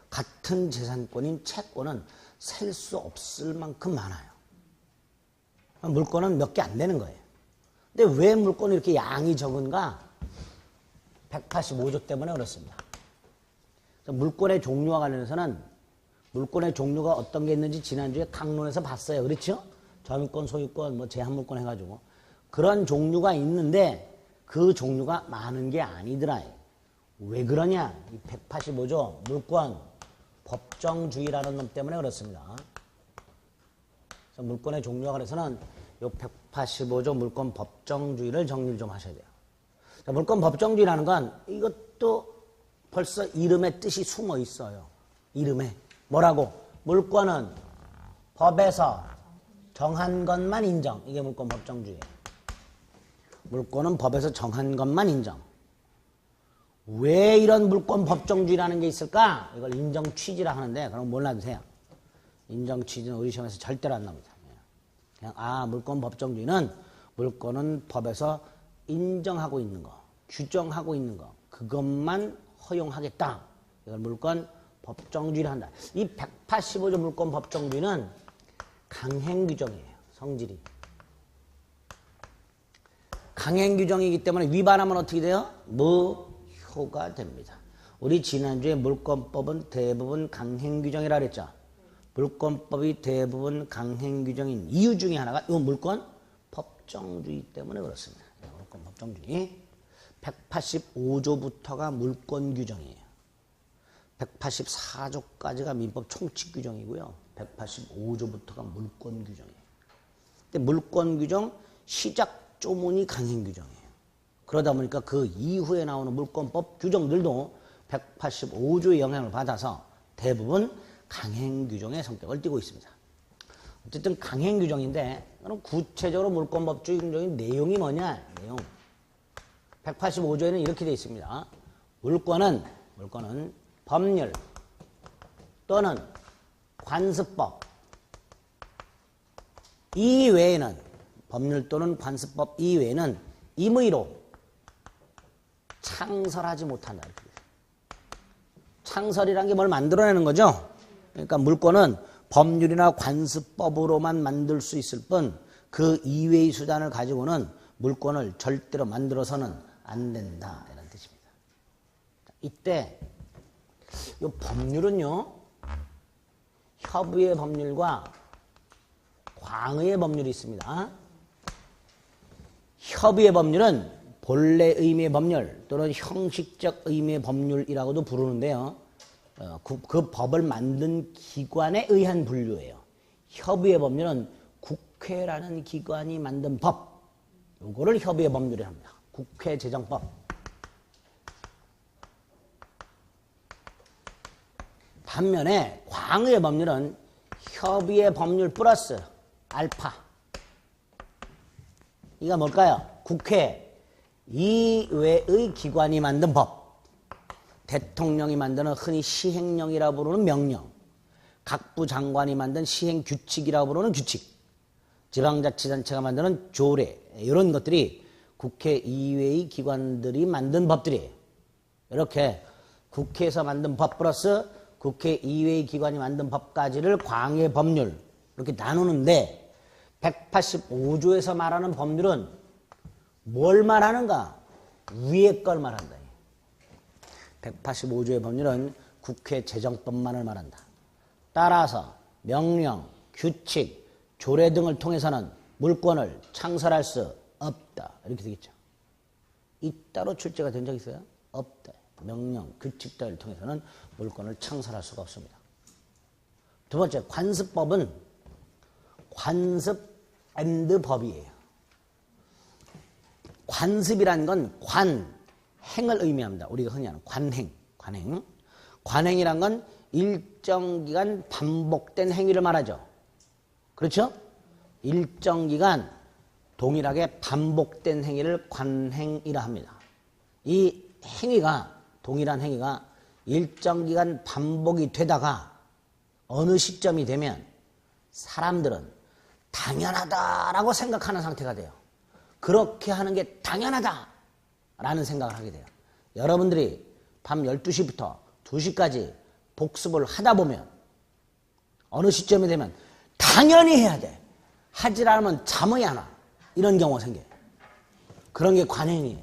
같은 재산권인 채권은 셀 수 없을 만큼 많아요. 물권은 몇 개 안 되는 거예요. 근데 왜 물권이 이렇게 양이 적은가? 185조 때문에 그렇습니다. 물권의 종류와 관련해서는 물권의 종류가 어떤 게 있는지 지난주에 강론에서 봤어요. 그렇죠? 점유권, 소유권, 뭐 제한물권 해가지고 그런 종류가 있는데 그 종류가 많은 게 아니더라. 왜 그러냐? 이 185조 물권 법정주의라는 놈 때문에 그렇습니다. 그래서 물권의 종류와 관련해서는 이 185조 물권 법정주의를 정리를 좀 하셔야 돼요. 자, 물권 법정주의라는 건 이것도 벌써 이름의 뜻이 숨어 있어요. 이름에. 뭐라고? 물권은 법에서 정한 것만 인정. 이게 물권 법정주의예요. 물권은 법에서 정한 것만 인정. 왜 이런 물권 법정주의라는 게 있을까? 이걸 인정취지라 하는데 그럼 몰라주세요. 인정취지는 우리 시험에서 절대로 안 나옵니다. 그냥 물권 법정주의는 물권은 법에서 인정하고 있는 거, 규정하고 있는 거, 그것만 허용하겠다. 이걸 물권 법정주의를 한다. 이 185조 물권 법정주의는 강행규정이에요. 성질이. 강행규정이기 때문에 위반하면 어떻게 돼요? 무효가 됩니다. 우리 지난주에 물권법은 대부분 강행규정이라 그랬죠. 물권법이 대부분 강행규정인 이유 중에 하나가 이 물권 법정주의 때문에 그렇습니다. 물권 법정주의. 185조부터가 물권 규정이에요. 184조까지가 민법 총칙 규정이고요. 185조부터가 물권 규정이에요. 근데 물권 규정 시작 조문이 강행 규정이에요. 그러다 보니까 그 이후에 나오는 물권법 규정들도 185조의 영향을 받아서 대부분 강행 규정의 성격을 띠고 있습니다. 어쨌든 강행 규정인데 그럼 구체적으로 물권법 규정의 내용이 뭐냐? 내용. 185조에는 이렇게 되어 있습니다. 물권은 법률 또는 관습법 이외에는 법률 또는 관습법 이외에는 임의로 창설하지 못한다. 창설이라는 게 뭘 만들어내는 거죠. 그러니까 물권은 법률이나 관습법으로만 만들 수 있을 뿐 그 이외의 수단을 가지고는 물권을 절대로 만들어서는 안 된다. 이런 이때 이 법률은요, 협의의 법률과 광의의 법률이 있습니다. 협의의 법률은 본래 의미의 법률 또는 형식적 의미의 법률이라고도 부르는데요. 그 법을 만든 기관에 의한 분류예요. 협의의 법률은 국회라는 기관이 만든 법, 이거를 협의의 법률이라고 합니다. 국회 제정법. 반면에 광의의 법률은 협의의 법률 플러스 알파. 이가 뭘까요? 국회 이외의 기관이 만든 법. 대통령이 만드는 흔히 시행령이라고 부르는 명령. 각부 장관이 만든 시행규칙이라고 부르는 규칙. 지방자치단체가 만드는 조례. 이런 것들이 국회 이외의 기관들이 만든 법들이에요. 이렇게 국회에서 만든 법 플러스 국회 이외의 기관이 만든 법까지를 광의 법률 이렇게 나누는데 185조에서 말하는 법률은 뭘 말하는가? 위에 걸 말한다. 185조의 법률은 국회 제정법만을 말한다. 따라서 명령, 규칙, 조례 등을 통해서는 물권을 창설할 수 없다. 이렇게 되겠죠. 이따로 출제가 된 적 있어요? 없다. 명령, 규칙 등을 통해서는 물권을 창설할 수가 없습니다. 두 번째, 관습법은 관습 앤드 법이에요. 관습이란 건 관행을 의미합니다. 우리가 흔히 하는 관행. 관행이란 건 일정 기간 반복된 행위를 말하죠. 그렇죠? 일정 기간 동일하게 반복된 행위를 관행이라 합니다. 이 행위가, 동일한 행위가 일정 기간 반복이 되다가 어느 시점이 되면 사람들은 당연하다라고 생각하는 상태가 돼요. 그렇게 하는 게 당연하다라는 생각을 하게 돼요. 여러분들이 밤 12시부터 2시까지 복습을 하다 보면 어느 시점이 되면 당연히 해야 돼. 하지 않으면 잠이 안 와. 이런 경우가 생겨요. 그런 게 관행이에요.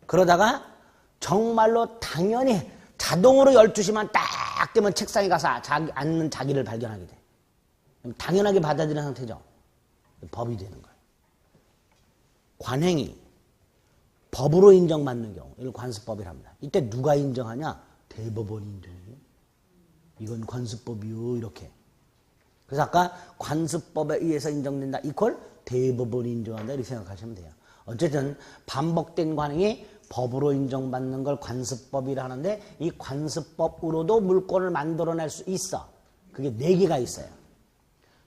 그러다가 정말로 당연히 자동으로 12시만 딱 되면 책상에 가서 앉는 자기를 발견하게 돼. 당연하게 받아들이는 상태죠. 법이 되는 거예요. 관행이 법으로 인정받는 경우, 이걸 관습법이랍니다. 이때 누가 인정하냐? 대법원이 인정해요. 이건 관습법이요. 이렇게. 그래서 아까 관습법에 의해서 인정된다. 이걸 대법원이 인정한다. 이렇게 생각하시면 돼요. 어쨌든 반복된 관행이 법으로 인정받는 걸 관습법이라 하는데 이 관습법으로도 물권을 만들어낼 수 있어. 그게 4개가 있어요.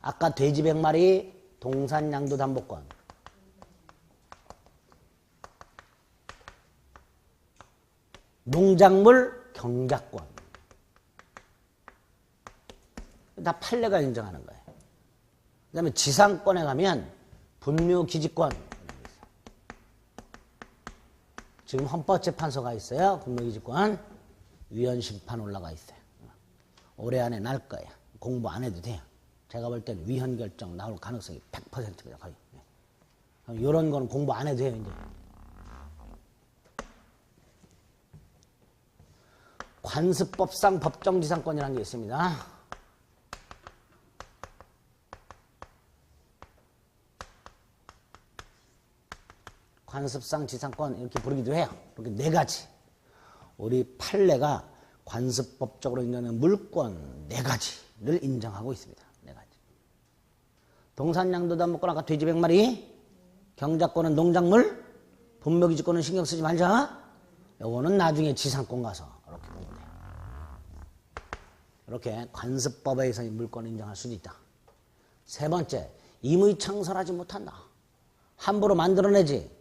아까 돼지 100마리, 동산 양도 담보권. 농작물 경작권. 다 판례가 인정하는 거예요. 그 다음에 지상권에 가면 분묘기지권. 지금 헌법재판소가 있어요. 분묘기지권. 위헌심판 올라가 있어요. 올해 안에 날 거예요. 공부 안 해도 돼요. 제가 볼 때는 위헌 결정 나올 가능성이 100%입니다. 거의. 이런 거는 공부 안 해도 돼요. 이제. 관습법상 법정지상권이라는 게 있습니다. 관습상 지상권 이렇게 부르기도 해요. 이렇게 4가지. 우리 판례가 관습법적으로 인정하는 물권 4가지를 인정하고 있습니다. 4가지. 동산양도담보권 아까 돼지 100마리, 경작권은 농작물, 분묘기지권은 신경 쓰지 말자. 요거는 나중에 지상권 가서 이렇게 보면 돼요. 이렇게 관습법에 의해서 물권을 인정할 수도 있다. 세 번째, 임의 창설하지 못한다. 함부로 만들어내지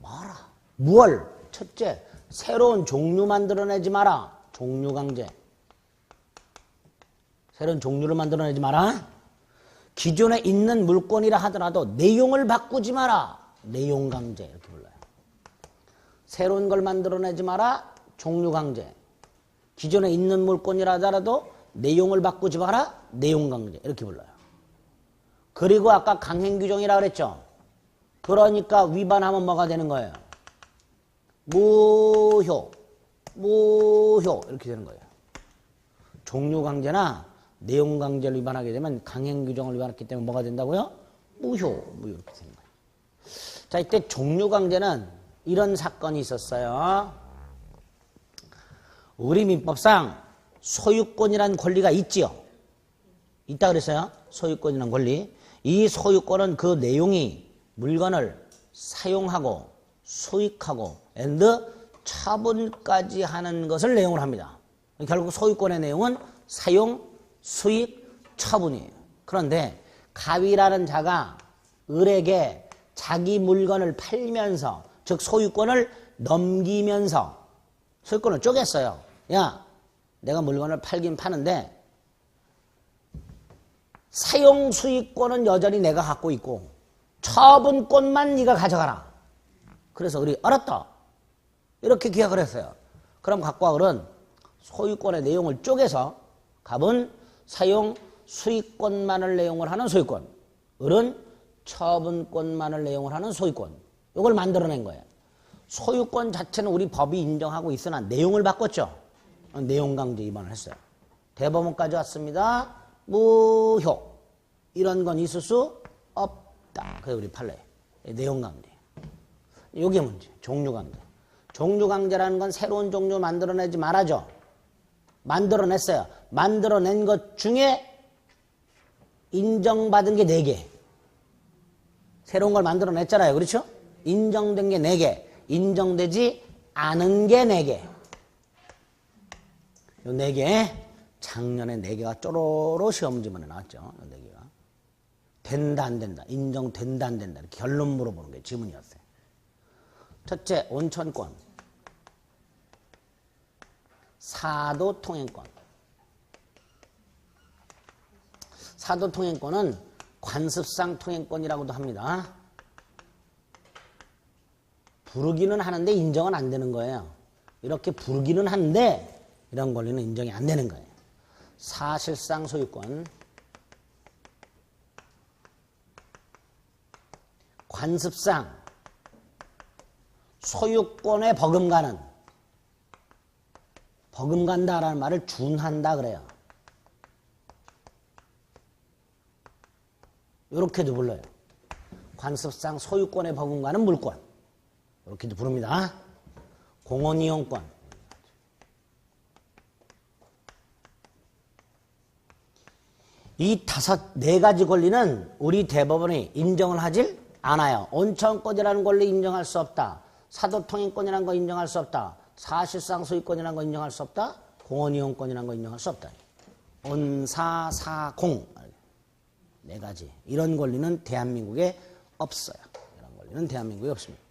마라. 무얼? 첫째, 새로운 종류 만들어내지 마라. 종류 강제. 새로운 종류를 만들어내지 마라. 기존에 있는 물권이라 하더라도 내용을 바꾸지 마라. 내용 강제. 이렇게 불러요. 새로운 걸 만들어내지 마라. 종류 강제. 기존에 있는 물권이라 하더라도 내용을 바꾸지 마라. 내용 강제. 이렇게 불러요. 그리고 아까 강행 규정이라 그랬죠. 그러니까 위반하면 뭐가 되는 거예요? 무효. 무효 이렇게 되는 거예요. 종류강제나 내용강제를 위반하게 되면 강행규정을 위반했기 때문에 뭐가 된다고요? 무효 이렇게 되는 거예요. 자, 이때 종류강제는 이런 사건이 있었어요. 우리 민법상 소유권이란 권리가 있지요. 있다 그랬어요. 소유권이란 권리. 이 소유권은 그 내용이 물건을 사용하고 수익하고 처분까지 하는 것을 내용을 합니다. 결국 소유권의 내용은 사용, 수익, 처분이에요. 그런데 갑이라는 자가 을에게 자기 물건을 팔면서 즉 소유권을 넘기면서 소유권을 쪼갰어요. 야, 내가 물건을 팔긴 파는데 사용 수익권은 여전히 내가 갖고 있고 처분권만 네가 가져가라. 그래서 을이 알았다. 이렇게 계약을 했어요. 그럼 갑과 을은 소유권의 내용을 쪼개서 갑은 사용 수익권만을 내용을 하는 소유권, 을은 처분권만을 내용을 하는 소유권, 이걸 만들어낸 거예요. 소유권 자체는 우리 법이 인정하고 있으나 내용을 바꿨죠. 내용강제 위반을 했어요. 대법원까지 왔습니다. 무효. 이런 건 있을 수 없다. 그래서 우리 판례. 내용강제. 이게 문제. 종류강제. 종류강제라는 건 새로운 종류 만들어내지 말아죠. 만들어냈어요. 만들어낸 것 중에 인정받은 게 4개. 새로운 걸 만들어냈잖아요. 그렇죠? 인정된 게 4개. 인정되지 않은 게 4개. 요 4개. 작년에 4개가 쪼로로 시험지문에 나왔죠. 요 4개가. 된다 안 된다. 인정된다 안 된다. 이렇게 결론 물어보는 게 지문이었어요. 첫째, 온천권. 사도통행권. 사도통행권은 관습상 통행권이라고도 합니다. 부르기는 하는데 인정은 안 되는 거예요. 이렇게 부르기는 하는데 이런 권리는 인정이 안 되는 거예요. 사실상 소유권. 관습상 소유권에 버금가는, 버금간다라는 말을 준한다 그래요. 이렇게도 불러요. 관습상 소유권에 버금가는 물권. 이렇게도 부릅니다. 공원이용권. 이 4가지 권리는 우리 대법원이 인정을 하질 않아요. 온천권이라는 권리 인정할 수 없다. 사도통행권이라는 거 인정할 수 없다. 사실상 소유권이라는 거 인정할 수 없다. 공원이용권이라는 거 인정할 수 없다. 온사사공 4가지. 이런 권리는 대한민국에 없어요. 이런 권리는 대한민국에 없습니다.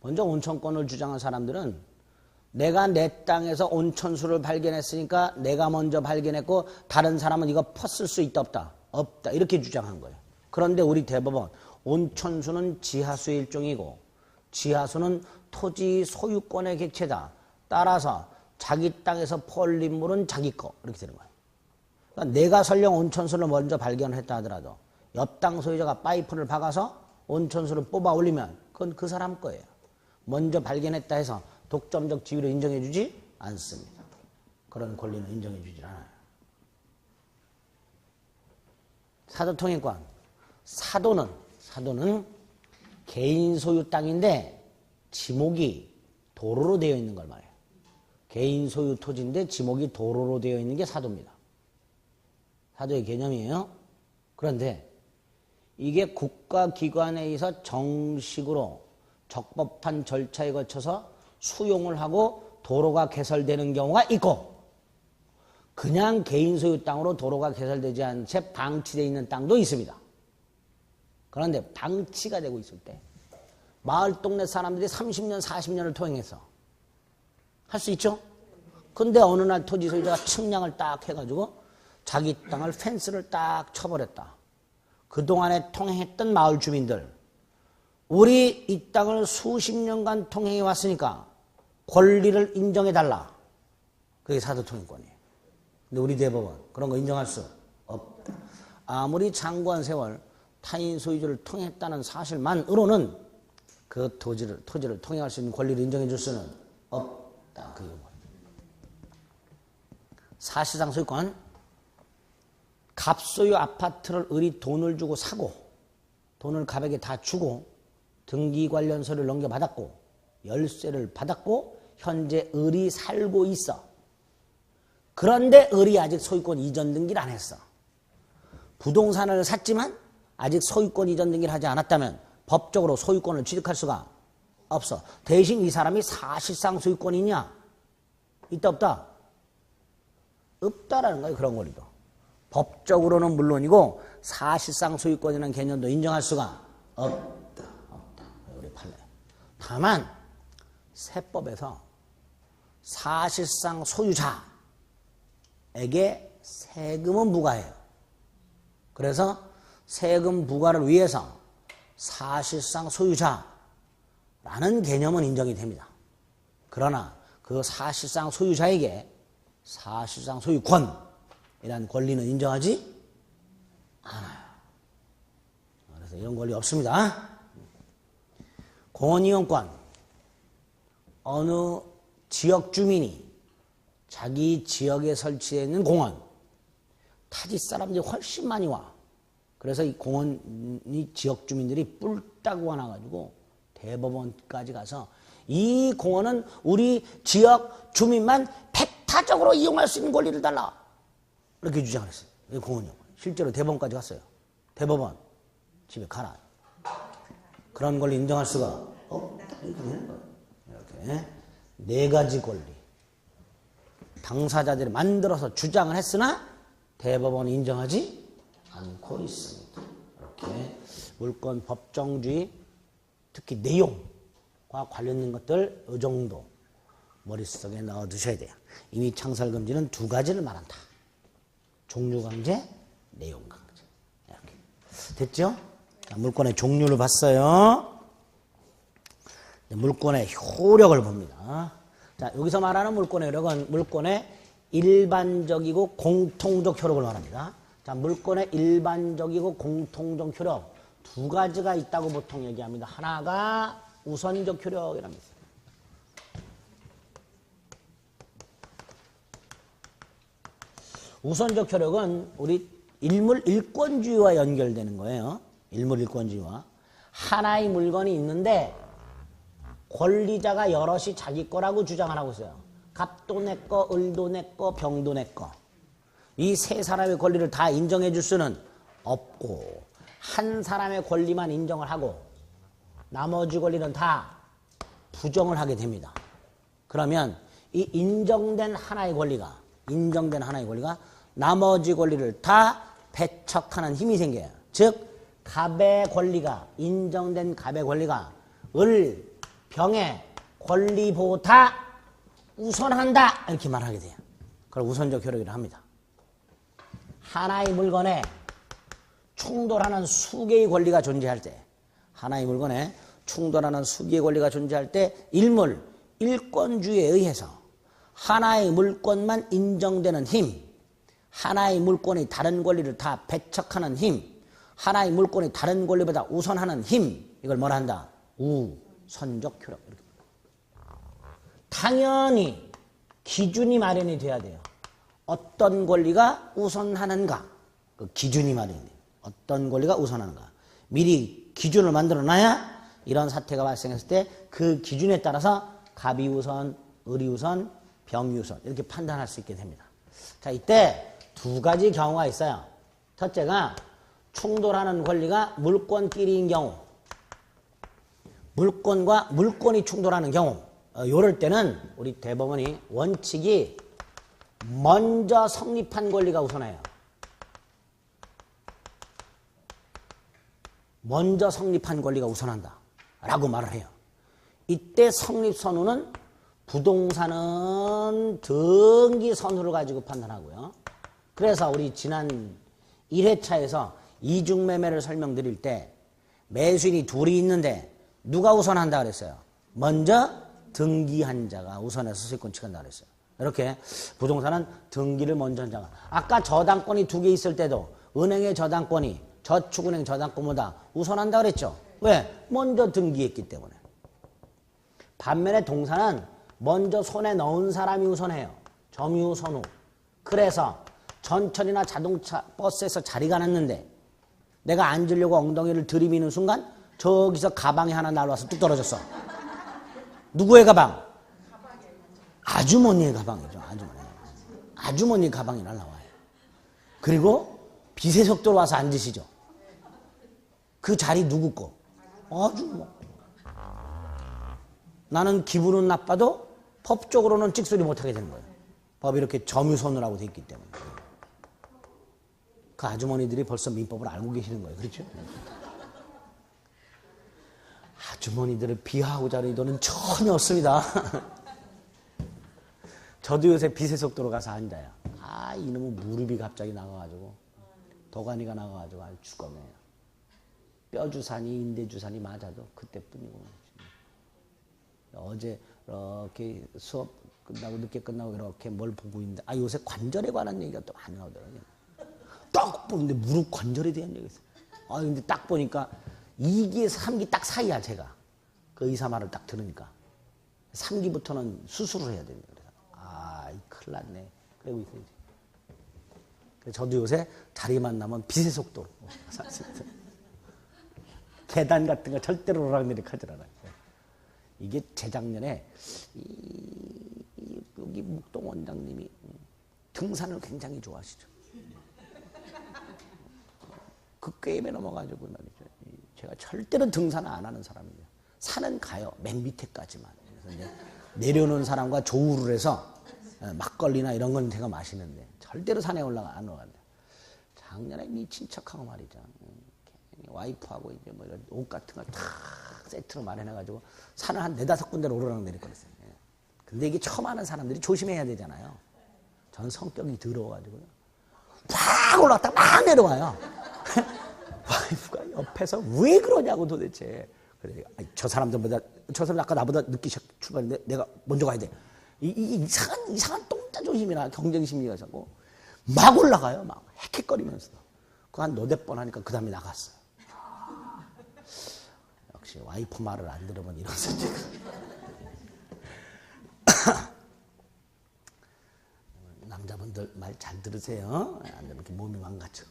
먼저 온천권을 주장한 사람들은 내가 내 땅에서 온천수를 발견했으니까 내가 먼저 발견했고 다른 사람은 이거 퍼쓸 수 있다 없다? 없다. 이렇게 주장한 거예요. 그런데 우리 대법원 온천수는 지하수의 일종이고 지하수는 토지 소유권의 객체다. 따라서 자기 땅에서 퍼올린 물은 자기 거. 이렇게 되는 거예요. 그러니까 내가 설령 온천수를 먼저 발견했다 하더라도 옆 땅 소유자가 파이프를 박아서 온천수를 뽑아 올리면 그건 그 사람 거예요. 먼저 발견했다 해서 독점적 지위를 인정해 주지 않습니다. 그런 권리는 인정해 주질 않아요. 사도통행권. 사도는 개인 소유 땅인데 지목이 도로로 되어 있는 걸 말해요. 개인 소유 토지인데 지목이 도로로 되어 있는 게 사도입니다. 사도의 개념이에요. 그런데 이게 국가기관에 의해서 정식으로 적법한 절차에 거쳐서 수용을 하고 도로가 개설되는 경우가 있고 그냥 개인 소유 땅으로 도로가 개설되지 않은 채 방치되어 있는 땅도 있습니다. 그런데 방치가 되고 있을 때 마을 동네 사람들이 30년, 40년을 통행해서 할 수 있죠? 근데 어느 날 토지 소유자가 측량을 딱 해가지고 자기 땅을 펜스를 딱 쳐버렸다. 그동안에 통행했던 마을 주민들 우리 이 땅을 수십 년간 통행해 왔으니까 권리를 인정해달라. 그게 사도통행권이에요. 근데 우리 대법원 그런 거 인정할 수 없다. 아무리 장구한 세월 타인 소유주를 통행했다는 사실만으로는 그 토지를 통행할 수 있는 권리를 인정해 줄 수는 없다. 그 이유가. 사실상 소유권, 갑소유 아파트를 을이 돈을 주고 사고 돈을 갑에게 다 주고 등기 관련 서류를 넘겨받았고 열쇠를 받았고 현재 을이 살고 있어. 그런데 을이 아직 소유권 이전 등기를 안 했어. 부동산을 샀지만 아직 소유권 이전 등기를 하지 않았다면 법적으로 소유권을 취득할 수가 없어. 대신 이 사람이 사실상 소유권이 있냐? 있다 없다? 없다라는 거예요. 그런 권리도. 법적으로는 물론이고 사실상 소유권이라는 개념도 인정할 수가 없다. 우리 판례. 다만 세법에서 사실상 소유자에게 세금은 부과해요. 그래서 세금 부과를 위해서 사실상 소유자라는 개념은 인정이 됩니다. 그러나 그 사실상 소유자에게 사실상 소유권이라는 권리는 인정하지 않아요. 그래서 이런 권리 없습니다. 공원이용권. 어느 지역 주민이 자기 지역에 설치되어 있는 공원, 타지 사람들이 훨씬 많이 와. 그래서 이 공원이 지역 주민들이 뿔딱 와나가지고 대법원까지 가서 이 공원은 우리 지역 주민만 배타적으로 이용할 수 있는 권리를 달라. 이렇게 주장을 했어요. 이 공원이요. 실제로 대법원까지 갔어요. 대법원 집에 가라. 그런 권리 인정할 수가 없다. 이렇게 네 가지 권리. 당사자들이 만들어서 주장을 했으나 대법원이 인정하지 않고 있습니다. 이렇게 물권 법정주의 특히 내용과 관련된 것들 이 정도 머릿속에 넣어두셔야 돼요. 이미 창설금지는 두 가지를 말한다. 종류강제, 내용강제. 이렇게 됐죠? 자, 물권의 종류를 봤어요. 물권의 효력을 봅니다. 자, 여기서 말하는 물권의 효력은 물권의 일반적이고 공통적 효력을 말합니다. 자, 물권의 일반적이고 공통적 효력 두 가지가 있다고 보통 얘기합니다. 하나가 우선적 효력이랍니다. 우선적 효력은 우리 일물 일권주의와 연결되는 거예요. 일물 일권주의와. 하나의 물건이 있는데 권리자가 여럿이 자기 거라고 주장을 하고 있어요. 갑도 내 거, 을도 내 거, 병도 내 거. 이 세 사람의 권리를 다 인정해 줄 수는 없고 한 사람의 권리만 인정을 하고 나머지 권리는 다 부정을 하게 됩니다. 그러면 이 인정된 하나의 권리가 나머지 권리를 다 배척하는 힘이 생겨요. 즉 갑의 권리가 인정된 갑의 권리가 을, 병의 권리보다 우선한다 이렇게 말하게 돼요. 그걸 우선적 효력이라고 합니다. 하나의 물건에 충돌하는 수개의 권리가 존재할 때 하나의 물건에 충돌하는 수개의 권리가 존재할 때 일물, 일권주의에 의해서 하나의 물건만 인정되는 힘, 하나의 물건이 다른 권리를 다 배척하는 힘, 하나의 물건이 다른 권리보다 우선하는 힘, 이걸 뭐라 한다? 우선적 효력. 이렇게. 당연히 기준이 마련이 돼야 돼요. 어떤 권리가 우선하는가? 그 기준이 마련이 돼요. 어떤 권리가 우선하는가? 미리 기준을 만들어놔야 이런 사태가 발생했을 때 그 기준에 따라서 갑이 우선, 을이 우선, 병이 우선 이렇게 판단할 수 있게 됩니다. 자, 이때 두 가지 경우가 있어요. 첫째가 충돌하는 권리가 물권끼리인 경우, 물권과 물권이 충돌하는 경우, 이럴 때는 우리 대법원이 원칙이 먼저 성립한 권리가 우선해요. 먼저 성립한 권리가 우선한다 라고 말을 해요. 이때 성립선우는 부동산은 등기선우를 가지고 판단하고요. 그래서 우리 지난 1회차에서 이중매매를 설명드릴 때 매수인이 둘이 있는데 누가 우선한다 그랬어요? 먼저 등기한 자가 우선해서 소유권 취득한다 그랬어요. 이렇게 부동산은 등기를 먼저 한 자가. 아까 저당권이 두 개 있을 때도 은행의 저당권이 저축은행 저당권보다 우선한다 그랬죠. 왜? 먼저 등기했기 때문에. 반면에 동사는 먼저 손에 넣은 사람이 우선해요. 점유 선후. 그래서 전철이나 자동차, 버스에서 자리가 났는데 내가 앉으려고 엉덩이를 들이미는 순간 저기서 가방이 하나 날아와서 뚝 떨어졌어. 누구의 가방? 아주머니의 가방이죠. 아주머니 가방이 날아와요. 그리고 빛의 속도로 와서 앉으시죠. 그 자리 누구 거? 아주 뭐. 나는 기분은 나빠도 법적으로는 찍소리 못하게 되는 거예요. 법이 이렇게 점유선으로 돼 있기 때문에. 그 아주머니들이 벌써 민법을 알고 계시는 거예요. 그렇죠? 아주머니들을 비하하고자 하는 의도는 전혀 없습니다. 저도 요새 빛의 속도로 가서 앉아요. 아, 이놈의 무릎이 갑자기 나가가지고 도가니가 나가가지고 아주 죽었네요. 뼈주산이 인대주산이 맞아도 그때뿐이고. 어제 이렇게 수업 끝나고 늦게 끝나고 이렇게 뭘 보고 있는데 요새 관절에 관한 얘기가 또 많이 나오더라고요. 딱 보는데 무릎 관절에 대한 얘기가 있어요. 근데 딱 보니까 2기에서 3기 딱 사이야 제가. 그 의사 말을 딱 들으니까 3기부터는 수술을 해야 됩니다. 그래서 큰일 났네. 그러고 있어요. 그래서 저도 요새 자리만 나면 빛의 속도로 계단 같은 거 절대로 오락내리하지 않아요. 이게 재작년에 여기 묵동 원장님이 등산을 굉장히 좋아하시죠. 그 게임에 넘어가지고 말이죠. 제가 절대로 등산을 안 하는 사람이에요. 산은 가요. 맨 밑에까지만. 그래서 이제 내려오는 사람과 조우를 해서 막걸리나 이런 건 제가 마시는데 절대로 산에 안 올라간다. 작년에 미친 척하고 말이죠. 와이프하고 이제 뭐 이런 옷 같은 걸 탁 세트로 마련해가지고 산을 한 4-5군데로 오르락 내릴 거랬어요. 근데 이게 처음 하는 사람들이 조심해야 되잖아요. 저는 성격이 더러워가지고요. 막 올라갔다 막 내려와요. 와이프가 옆에서 왜 그러냐고 도대체. 그래, 저 사람 아까 나보다 늦게 출발했는데 내가 먼저 가야 돼. 이상한 똥자 조심이나 경쟁심리가 자고 막 올라가요. 막 헥헥거리면서. 그거 한 너댓 번 하니까 그 다음에 나갔어요. 역시 와이프 말을 안 들으면 이런 소리가. 남자분들 말 잘 들으세요. 안 들으면 이렇게 몸이 망가져.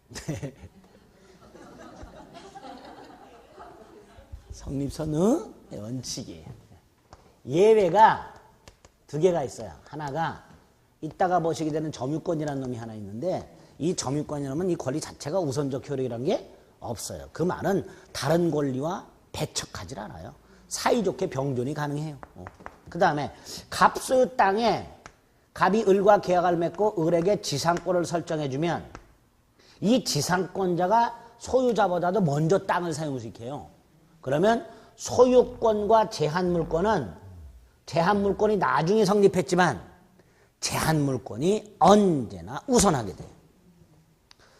네. 성립선의 원칙이에요. 예외가 2개가 있어요. 하나가 이따가 보시게 되는 점유권이라는 놈이 하나 있는데 이 점유권이라면 이 권리 자체가 우선적 효력이라는 게 없어요. 그 말은 다른 권리와 배척하지 않아요. 사이좋게 병존이 가능해요. 그 다음에 갑소유 땅에 갑이 을과 계약을 맺고 을에게 지상권을 설정해주면 이 지상권자가 소유자보다도 먼저 땅을 사용할 수 있게 해요. 그러면 소유권과 제한물권은 제한물권이 나중에 성립했지만 제한물권이 언제나 우선하게 돼요.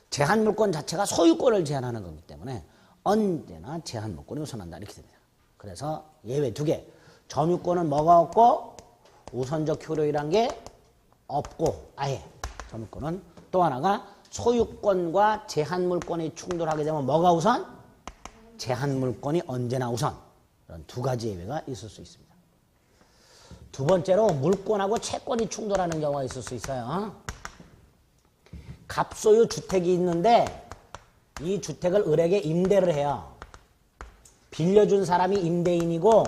제한물권 자체가 소유권을 제한하는 거기 때문에 언제나 제한물권이 우선한다 이렇게 됩니다. 그래서 예외 2개. 점유권은 뭐가 없고 우선적 효력이란 게 없고 아예 점유권은 또 하나가 소유권과 제한물권이 충돌하게 되면 뭐가 우선? 제한물권이 언제나 우선. 이런 2가지 예외가 있을 수 있습니다. 2번째로 물권하고 채권이 충돌하는 경우가 있을 수 있어요. 갑소유 주택이 있는데 이 주택을 을에게 임대를 해요. 빌려준 사람이 임대인이고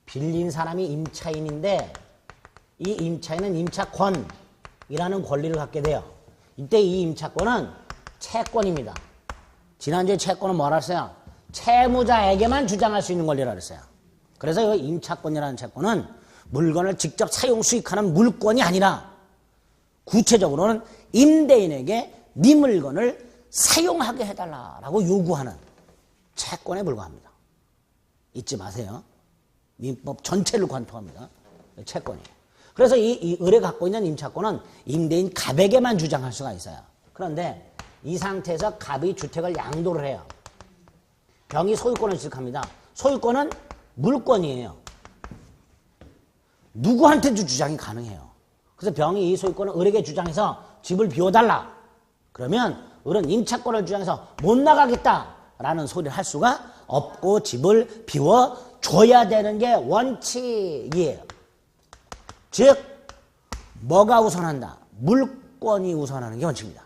빌린 사람이 임차인인데 이 임차인은 임차권이라는 권리를 갖게 돼요. 이때 이 임차권은 채권입니다. 지난주에 채권은 뭐라 했어요? 채무자에게만 주장할 수 있는 권리라 그랬어요. 그래서 이 임차권이라는 채권은 물건을 직접 사용 수익하는 물권이 아니라 구체적으로는 임대인에게 네 물건을 사용하게 해달라고 요구하는 채권에 불과합니다. 잊지 마세요. 민법 전체를 관통합니다. 채권이에요. 그래서 이 을에 갖고 있는 임차권은 임대인 갑에게만 주장할 수가 있어요. 그런데 이 상태에서 갑이 주택을 양도를 해요. 병이 소유권을 취득합니다. 소유권은 물권이에요. 누구한테도 주장이 가능해요. 그래서 병이 이 소유권을 을에게 주장해서 집을 비워달라. 그러면 을은 임차권을 주장해서 못 나가겠다라는 소리를 할 수가 없고 집을 비워 줘야 되는 게 원칙이에요. 즉 뭐가 우선한다? 물권이 우선하는 게 원칙입니다.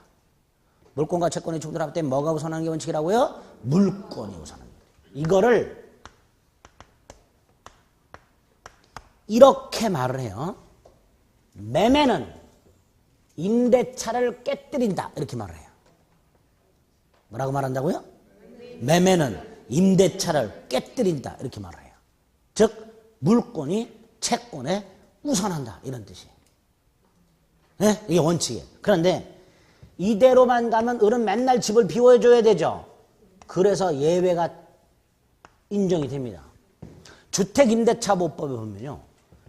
물권과 채권이 충돌할 때 뭐가 우선하는 게 원칙이라고요? 물권이 우선합니다. 이거를 이렇게 말을 해요. 매매는 임대차를 깨뜨린다. 이렇게 말을 해요. 뭐라고 말한다고요? 매매는 임대차를 깨뜨린다. 이렇게 말을 해요. 즉 물권이 채권에 우선한다. 이런 뜻이에요. 네? 이게 원칙이에요. 그런데 이대로만 가면 을은 맨날 집을 비워줘야 되죠. 그래서 예외가 인정이 됩니다. 주택임대차보법에 보면요.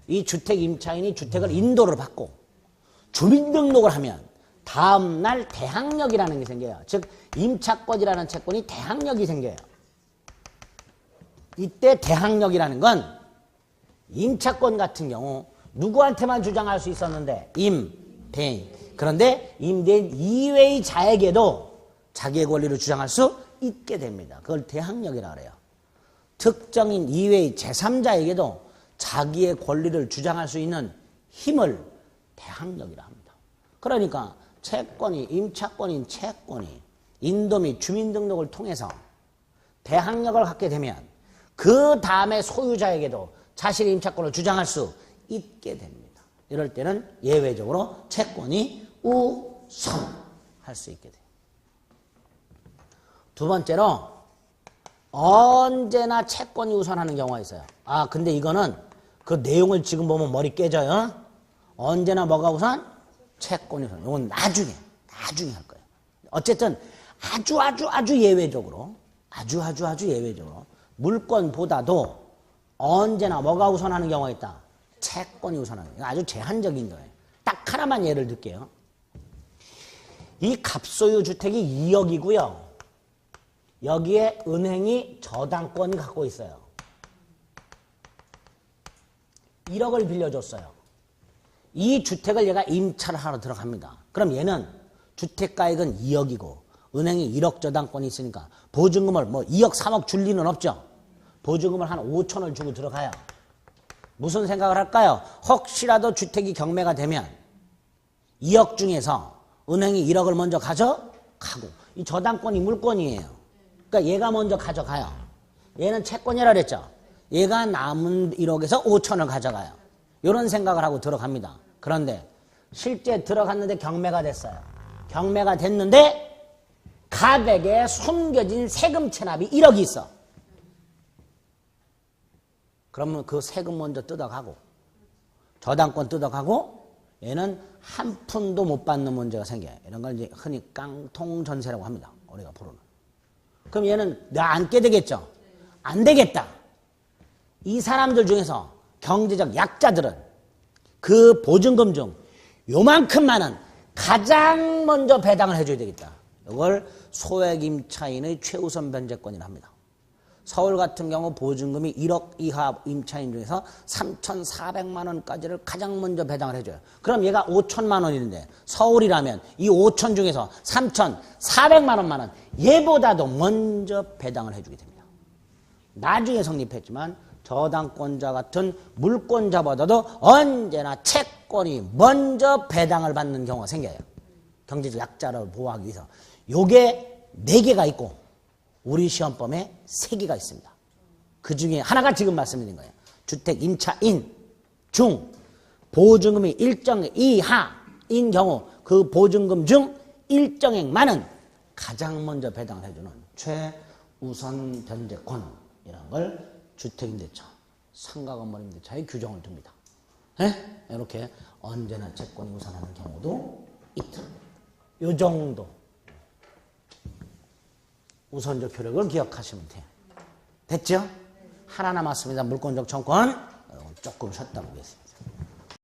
이 주택임차인이 주택을 인도를 받고 주민등록을 하면 다음날 대항력이라는 게 생겨요. 즉 임차권이라는 채권이 대항력이 생겨요. 이때 대항력이라는 건 임차권 같은 경우 누구한테만 주장할 수 있었는데 임대인. 그런데 임대인 이외의 자에게도 자기의 권리를 주장할 수 있게 됩니다. 그걸 대항력이라고 해요. 특정인 이외의 제3자에게도 자기의 권리를 주장할 수 있는 힘을 대항력이라 합니다. 그러니까 채권이 임차권인 채권이 인도 및 주민등록을 통해서 대항력을 갖게 되면 그 다음에 소유자에게도 자신의 임차권을 주장할 수 있게 됩니다. 이럴 때는 예외적으로 채권이 우선할 수 있게 돼요. 두 번째로 언제나 채권이 우선하는 경우가 있어요. 아 근데 이거는 그 내용을 지금 보면 머리 깨져요. 언제나 뭐가 우선? 채권이 우선. 이건 나중에 할 거예요. 어쨌든 아주 예외적으로 아주 예외적으로 물권보다도 언제나 뭐가 우선하는 경우가 있다. 채권이 우선하는 거예요. 아주 제한적인 거예요. 딱 하나만 예를 들게요. 이 갑소유 주택이 2억이고요. 여기에 은행이 저당권을 갖고 있어요. 1억을 빌려줬어요. 이 주택을 얘가 임차를 하러 들어갑니다. 그럼 얘는 주택가액은 2억이고 은행이 1억 저당권이 있으니까 보증금을 뭐 2억 3억 줄 리는 없죠. 보증금을 한 5천을 주고 들어가요. 무슨 생각을 할까요? 혹시라도 주택이 경매가 되면 2억 중에서 은행이 1억을 먼저 가져가고 이 저당권이 물권이에요. 그러니까 얘가 먼저 가져가요. 얘는 채권이라 그랬죠. 얘가 남은 1억에서 5천을 가져가요. 이런 생각을 하고 들어갑니다. 그런데 실제 들어갔는데 경매가 됐어요. 경매가 됐는데 가백에 숨겨진 세금 체납이 1억이 있어. 그러면 그 세금 먼저 뜯어가고 저당권 뜯어가고 얘는 한 푼도 못 받는 문제가 생겨요. 이런 걸 이제 흔히 깡통전세라고 합니다. 우리가 부르는. 그럼 얘는 나 앉게 되겠죠? 안 되겠다. 이 사람들 중에서 경제적 약자들은 그 보증금 중 요만큼만은 가장 먼저 배당을 해줘야 되겠다. 이걸 소액임차인의 최우선 변제권이라 합니다. 서울 같은 경우 보증금이 1억 이하 임차인 중에서 3,400만 원까지를 가장 먼저 배당을 해줘요. 그럼 얘가 5천만 원인데 서울이라면 이 5천 중에서 3,400만 원만은 얘보다도 먼저 배당을 해주게 됩니다. 나중에 성립했지만 저당권자 같은 물권자보다도 언제나 채권이 먼저 배당을 받는 경우가 생겨요. 경제적 약자를 보호하기 위해서. 요게 4개가 있고 우리 시험범에 3개가 있습니다. 그 중에 하나가 지금 말씀드린 거예요. 주택 임차인 중 보증금이 일정 이하인 경우 그 보증금 중 일정액만은 가장 먼저 배당을 해주는 최우선 변제권이라는 걸 주택임대차, 상가건물임대차에 규정을 둡니다. 네? 이렇게 언제나 채권이 우선하는 경우도 있다. 요 정도 우선적 효력을 기억하시면 돼요. 됐죠? 하나 남았습니다. 물권적 청권. 조금 쉬었다 보겠습니다.